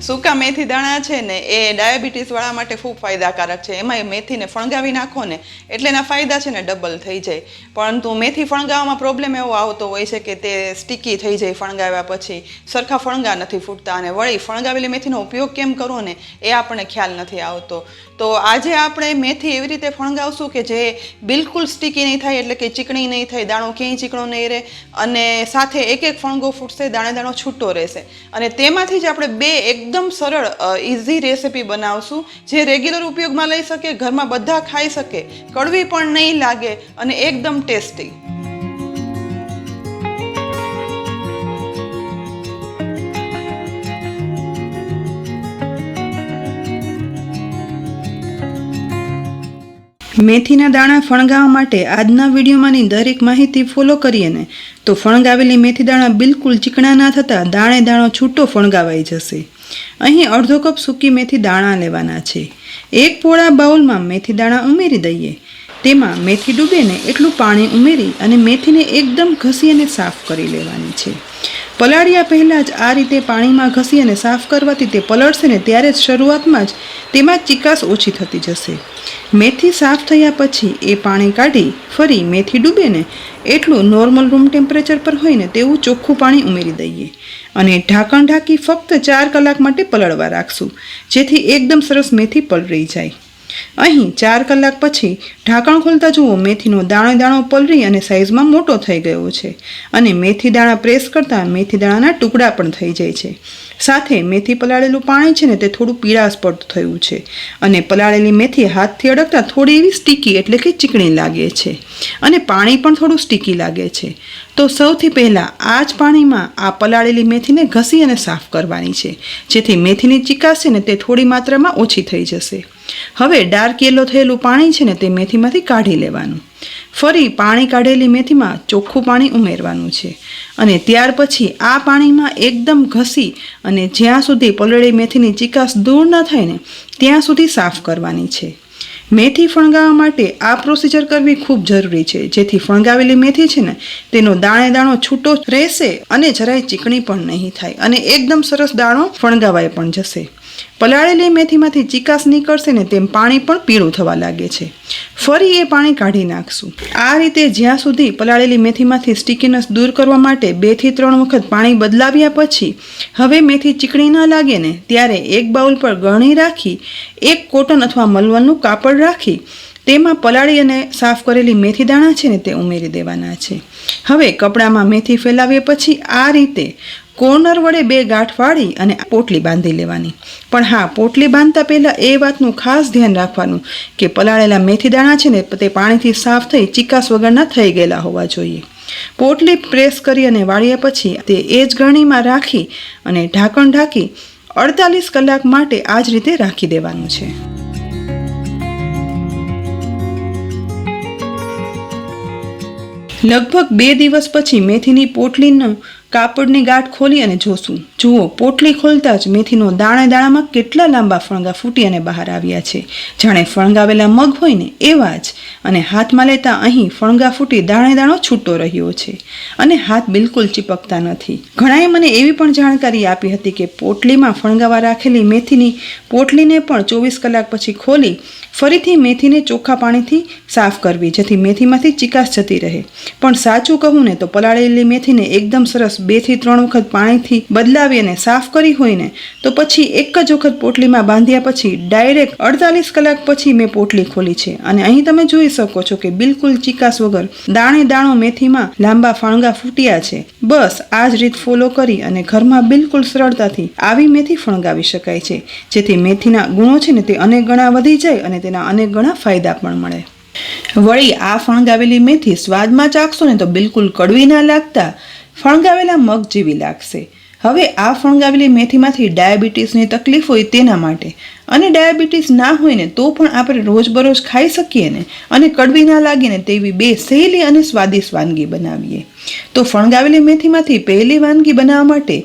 સૂકા મેથી દાણા છે ને એ ડાયાબિટીસવાળા માટે ખૂબ ફાયદાકારક છે. એમાંય મેથીને ફણગાવી નાખો ને એટલે એના ફાયદા છે ને ડબલ થઈ જાય. પરંતુ મેથી ફણગાવવામાં પ્રોબ્લેમ એવો આવતો હોય છે કે તે સ્ટીકી થઈ જાય ફણગાવ્યા પછી, સરખા ફણગા નથી ફૂટતા, અને વળી ફણગાવેલી મેથીનો ઉપયોગ કેમ કરવો ને એ આપણને ખ્યાલ નથી આવતો. તો આજે આપણે મેથી એવી રીતે ફણગાવશું કે જે બિલકુલ સ્ટીકી નહીં થાય, એટલે કે ચીકણી નહીં થાય, દાણો ક્યાંય ચીકણો નહીં રહે, અને સાથે એક એક ફણગો ફૂટશે, દાણે દાણો છૂટો રહેશે. અને તેમાંથી જ આપણે બે એકદમ સરળ ઇઝી રેસિપી બનાવશું જે રેગ્યુલર ઉપયોગમાં લઈ શકે, ઘરમાં બધા ખાઈ શકે, કડવી પણ નહીં લાગે અને એકદમ ટેસ્ટી. મેથીના દાણા ફણગાવવા માટે આજના વિડીયોમાંની દરેક માહિતી ફોલો કરીએ ને તો ફણગાવેલી મેથી દાણા બિલકુલ ચીકણા ના થતાં દાણે દાણો છૂટો ફણગાવાઈ જશે. અહીં અડધો કપ સૂકી મેથી દાણા લેવાના છે. એક પોળા બાઉલમાં મેથી દાણા ઉમેરી દઈએ. તેમાં મેથી ડૂબે ને એટલું પાણી ઉમેરી અને મેથીને એકદમ ઘસી અને સાફ કરી લેવાની છે. પલાળ્યા પહેલાં જ આ રીતે પાણીમાં ઘસી અને સાફ કરવાથી તે પલળશે ને ત્યારે જ શરૂઆતમાં જ તેમાં ચીકાશ ઓછી થતી જશે. મેથી સાફ થયા પછી એ પાણી કાઢી ફરી મેથી ડૂબે ને એટલું નોર્મલ રૂમ ટેમ્પરેચર પર હોય ને તેવું ચોખ્ખું પાણી ઉમેરી દઈએ અને ઢાંકણ ઢાંકી ફક્ત 4 કલાક માટે પલળવા રાખશું, જેથી એકદમ સરસ મેથી પલળી જાય. અહીં 4 કલાક પછી ઢાંકણ ખોલતા જુઓ મેથીનો દાણો દાણો પલળી અને સાઇઝમાં મોટો થઈ ગયો છે, અને મેથી દાણા પ્રેસ કરતાં મેથી દાણાના ટુકડા પણ થઈ જાય છે. સાથે મેથી પલાળેલું પાણી છે ને તે થોડું પીળાશ પડતું થયું છે, અને પલાળેલી મેથી હાથથી અડકતા થોડી એવી સ્ટીકી એટલે કે ચીકણી લાગે છે, અને પાણી પણ થોડું સ્ટીકી લાગે છે. તો સૌથી પહેલાં આ જ પાણીમાં આ પલાળેલી મેથીને ઘસી અને સાફ કરવાની છે, જેથી મેથીની ચીકાશ છે ને તે થોડી માત્રામાં ઓછી થઈ જશે. હવે ડાર્ક યેલો થયેલું પાણી છે ને તે મેથીમાંથી કાઢી લેવાનું. ફરી પાણી કાઢેલી મેથીમાં ચોખ્ખું પાણી ઉમેરવાનું છે, અને ત્યાર પછી આ પાણીમાં એકદમ ઘસી અને જ્યાં સુધી પલળેલી મેથીની ચીકાશ દૂર ન થાય ને ત્યાં સુધી સાફ કરવાની છે. મેથી ફણગાવવા માટે આ પ્રોસિજર કરવી ખૂબ જરૂરી છે, જેથી ફણગાવેલી મેથી છે ને તેનો દાણે દાણો છૂટો રહેશે અને જરાય ચીકણી પણ નહીં થાય, અને એકદમ સરસ દાણો ફણગાવાઈ પણ જશે. પલાળેલી મેથીમાંથી ચીકાશ નીકળશે ને તેમ પાણી પણ પીળું થવા લાગે છે. ફરી એ પાણી કાઢી નાખશું. આ રીતે જ્યાં સુધી પલાળેલી મેથીમાંથી સ્ટીકીનેસ દૂર કરવા માટે 2 થી 3 વખત પાણી બદલાવ્યા પછી હવે મેથી ચીકણી ન લાગે ને ત્યારે એક બાઉલ પર ગળણી રાખી એક કોટન અથવા મલમલનું કાપડ રાખી તેમાં પલાળી અને સાફ કરેલી મેથી દાણા છે ને તે ઉમેરી દેવાના છે. હવે કપડામાં મેથી ફેલાવ્યા પછી આ રીતે કોર્નર વડે 2 ગાંઠ વાળી અને પોટલી બાંધી લેવાની. પણ હા, પોટલી બાંધતા પહેલાં એ વાતનું ખાસ ધ્યાન રાખવાનું કે પલાળેલા મેથી દાણા છે ને તે પાણીથી સાફ થઈ ચીકાશ વગરના થઈ ગયેલા હોવા જોઈએ. પોટલી પ્રેસ કરી અને વાળ્યા પછી તે એ જ ગળણીમાં રાખી અને ઢાંકણ ઢાંકી 48 કલાક માટે આ જ રીતે રાખી દેવાનું છે. લગભગ 2 દિવસ પછી મેથીની પોટલીનો કાપડની ગાંઠ ખોલી અને જોશું. જુઓ, પોટલી ખોલતા જ મેથીનો દાણે દાણામાં કેટલા લાંબા ફણગા ફૂટી અને બહાર આવ્યા છે, જાણે ફણગાવેલા મગ હોય ને એવા જ. અને હાથમાં લેતા અહીં ફણગા ફૂટી દાણે દાણો છૂટો રહ્યો છે, અને હાથ બિલકુલ ચીપકતા નથી. ઘણાએ મને એવી પણ જાણકારી આપી હતી કે પોટલીમાં ફણગાવા રાખેલી મેથીની પોટલીને પણ 24 કલાક પછી ખોલી ફરીથી મેથીને ચોખ્ખા પાણીથી સાફ કરવી, જેથી મેથીમાંથી ચીકાશ જતી રહે. પણ સાચું કહું ને તો પલાળેલી મેથીને એકદમ સરસ 2 થી 3 વખત પાણીથી બદલાવી અને સાફ કરી હોય ને તો પછી એક જ વખત પોટલીમાં બાંધ્યા પછી ડાયરેક્ટ 48 કલાક પછી મેં પોટલી ખોલી છે, અને અહીં તમે જોઈ શકો છો કે બિલકુલ ચીકાશ વગર દાણે દાણો મેથીમાં લાંબા ફણગા ફૂટ્યા છે. બસ આ જ રીત ફોલો કરી અને ઘરમાં બિલકુલ સરળતાથી આવી મેથી ફણગાવી શકાય છે, જેથી મેથીના ગુણો છે ને તે અનેક ગણા વધી જાય અને તેના અનેક ગણા ફાયદા પણ મળે. વળી આ ફણગાવેલી મેથી સ્વાદમાં ચાખશો ને તો બિલકુલ કડવી ના લાગતા ફણગાવેલા મગ જેવી લાગશે. હવે આ ફણગાવેલી મેથીમાંથી ડાયાબિટીસની તકલીફ હોય તેના માટે, અને ડાયાબિટીસ ના હોય ને તો પણ આપણે રોજબરોજ ખાઈ શકીએ ને અને કડવી ના લાગે ને તેવી 2 સહેલી અને સ્વાદિષ્ટ વાનગી બનાવીએ. તો ફણગાવેલી મેથીમાંથી પહેલી વાનગી બનાવવા માટે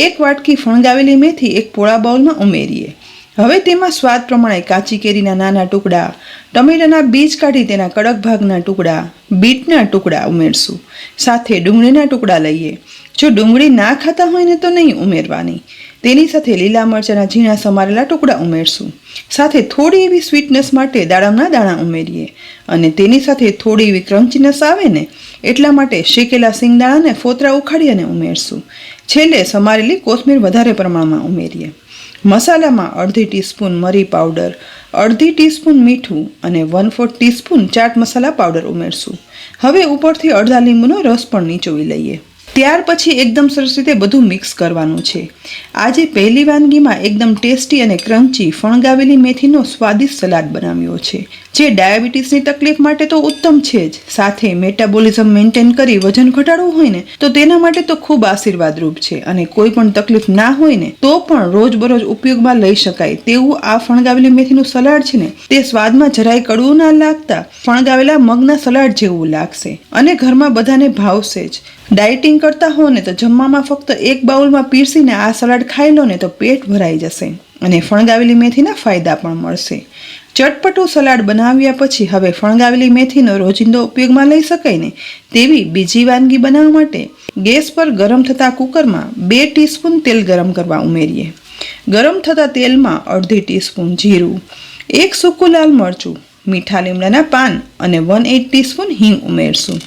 1 વાટકી ફણગાવેલી મેથી એક પોળા બાઉલમાં ઉમેરીએ. હવે તેમાં સ્વાદ પ્રમાણે કાચી કેરીના નાના ટુકડા, ટમેટાના બીજ કાઢી તેના કડક ભાગના ટુકડા, બીટના ટુકડા ઉમેરશું. સાથે ડુંગળીના ટુકડા લઈએ. જો ડુંગળી ના ખાતા હોય ને તો નહીં ઉમેરવાની. તેની સાથે લીલા મરચાંના ઝીણા સમારેલા ટુકડા ઉમેરશું. સાથે થોડી એવી સ્વીટનેસ માટે દાડમના દાણા ઉમેરીએ અને તેની સાથે થોડી એવી ક્રન્ચીનેસ આવે ને એટલા માટે શેકેલા સિંગદાણાને ફોતરા ઉખાડી અને ઉમેરશું. છેલ્લે સમારેલી કોથમીર વધારે પ્રમાણમાં ઉમેરીએ. મસાલામાં અડધી ટીસ્પૂન મરી પાવડર, અડધી ટીસ્પૂન મીઠું અને 1/4 ટીસ્પૂન ચાટ મસાલા પાવડર ઉમેરશું. હવે ઉપરથી અડધા લીંબુનો રસ પણ નીચોવી લઈએ. ત્યાર પછી એકદમ સરસ રીતે બધું મિક્સ કરવાનું છે. આજે પહેલી વાનગીમાં એકદમ ટેસ્ટી અને ક્રન્ચી ફણગાવેલી મેથીનો સ્વાદિષ્ટ સલાડ બનાવ્યો છે, જે ડાયાબિટીસની તકલીફ માટે તો ઉત્તમ છે જ, સાથે મેટાબોલિઝમ મેન્ટેન કરી વજન ઘટાડવું હોય ને તો તેના માટે તો ખૂબ આશીર્વાદરૂપ છે અને કોઈ પણ તકલીફ ના હોય ને તો પણ રોજબરોજ ઉપયોગમાં લઈ શકાય તેવું આ ફણગાવેલી મેથીનું સલાડ છે ને તે સ્વાદમાં જરાય કડવું ના લાગતા ફણગાવેલા મગના સલાડ જેવું લાગશે અને ઘરમાં બધાને ભાવશે જ. ડાયટિંગ કરતા હો ને તો જમવામાં ફક્ત એક બાઉલમાં પીરસીને આ સલાડ ખાઈ લો ને તો પેટ ભરાઈ જશે અને ફણગાવેલી મેથીના ફાયદા પણ મળશે. ચટપટું સલાડ બનાવ્યા પછી હવે ફણગાવેલી મેથીનો રોજિંદો ઉપયોગમાં લઈ શકાય ને તેવી બીજી વાનગી બનાવવા માટે ગેસ પર ગરમ થતા કુકરમાં 2 ટીસ્પૂન તેલ ગરમ કરવા ઉમેરીએ. ગરમ થતા તેલમાં અડધી ટીસ્પૂન જીરું, 1 સૂકું લાલ મરચું, મીઠા લીમડાના પાન અને 1/8 ટીસ્પૂન હિંગ ઉમેરશું.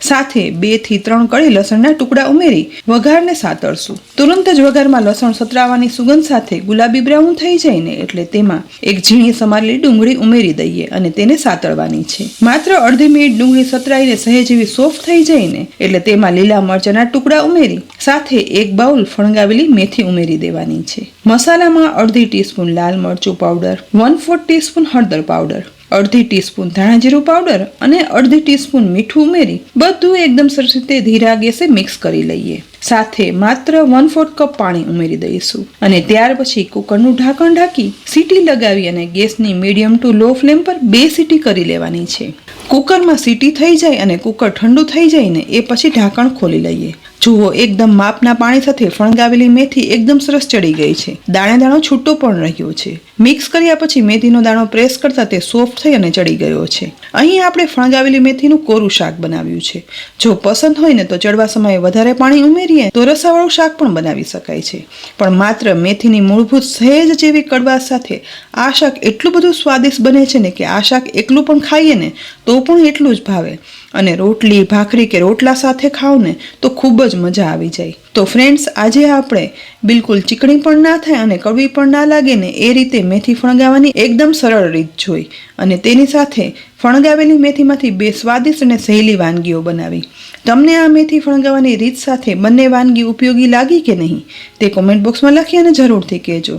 સાથે 2 થી 3 કળી લસણના ટુકડા ઉમેરી વઘારને સાતળશું. તુરંત જ વઘારમાં લસણ સતરાવાની સુગંધ સાથે ગુલાબી બ્રાઉન થઈ જાય ને એટલે તેમાં એક ઝીણી સમારેલી ડુંગળી ઉમેરી દઈએ અને તેને સાતળવાની છે. માત્ર અડધી મિનિટ ડુંગળી સતરાઈને સહેજ એવી સોફ્ટ થઈ જાય ને એટલે તેમાં લીલા મરચાંના ટુકડા ઉમેરી સાથે 1 બાઉલ ફણગાવેલી મેથી ઉમેરી દેવાની છે. મસાલામાં અડધી ટીસ્પૂન લાલ મરચું પાવડર, 1/4 ટીસ્પૂન હળદર પાવડર, અડધી ટીસ્પૂન ધાણા જીરું પાવડર અને અડધી ટીસ્પૂન મીઠું ઉમેરી બધું એકદમ સરસ રીતે ધીરા ગેસે મિક્સ કરી લઈએ. સાથે માત્ર 1/4 કપ પાણી ઉમેરી દઈશું અને ત્યાર પછી કુકરનું ઢાંકણ ઢાંકી સીટી લગાવી અને ગેસની મીડિયમ ટુ લો ફ્લેમ પર 2 સીટી કરી લેવાની છે. કુકરમાં સીટી થઈ જાય અને કુકર ઠંડુ થઈ જાય ને એ પછી ઢાંકણ ખોલી લઈએ. જુઓ, એકદમ માપના પાણી સાથે ફણગાવેલી મેથી એકદમ સરસ ચડી ગઈ છે. દાણે દાણો છૂટો પણ રહ્યો છે. મિક્સ કર્યા પછી મેથીનો દાણો પ્રેસ કરતા તે સોફ્ટ થઈ અને ચડી ગયો છે. અહીં આપણે ફણગાવેલી મેથીનું કોરું શાક બનાવ્યું છે. જો પસંદ હોય ને તો ચડવા સમયે વધારે પાણી ઉમેરીએ તો રસાવાળું શાક પણ બનાવી શકાય છે. પણ માત્ર મેથીની મૂળભૂત સહેજ જેવી કડવાશ સાથે આ શાક એટલું બધું સ્વાદિષ્ટ બને છે ને કે આ શાક એકલું પણ ખાઈએ ને તો પણ એટલું જ ભાવે અને રોટલી, ભાખરી કે રોટલા સાથે ખાવ ને તો ખૂબ જ મજા આવી જાય. તો ફ્રેન્ડ્સ, આજે આપણે બિલકુલ ચીકણી પણ ના થાય અને કડવી પણ ના લાગે ને એ રીતે મેથી ફણગાવવાની એકદમ સરળ રીત જોઈ અને તેની સાથે ફણગાવેલી મેથીમાંથી 2 સ્વાદિષ્ટ અને સહેલી વાનગીઓ બનાવી. તમને આ મેથી ફણગાવવાની રીત સાથે બંને વાનગી ઉપયોગી લાગી કે નહીં તે કોમેન્ટ બોક્સમાં લખી અને જરૂરથી કહેજો.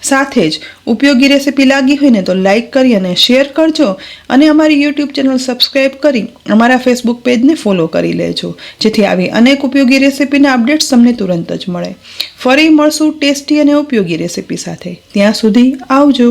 સાથે જ ઉપયોગી રેસીપી લાગી હોય ને તો લાઇક કરી અને શેર કરજો અને અમારી યુટ્યુબ ચેનલ સબસ્ક્રાઈબ કરી અમારા ફેસબુક પેજને ફોલો કરી લેજો, જેથી આવી અનેક ઉપયોગી રેસીપીના અપડેટ્સ તમને તુરંત જ મળે. ફરી મળશું ટેસ્ટી અને ઉપયોગી રેસીપી સાથે. ત્યાં સુધી આવજો.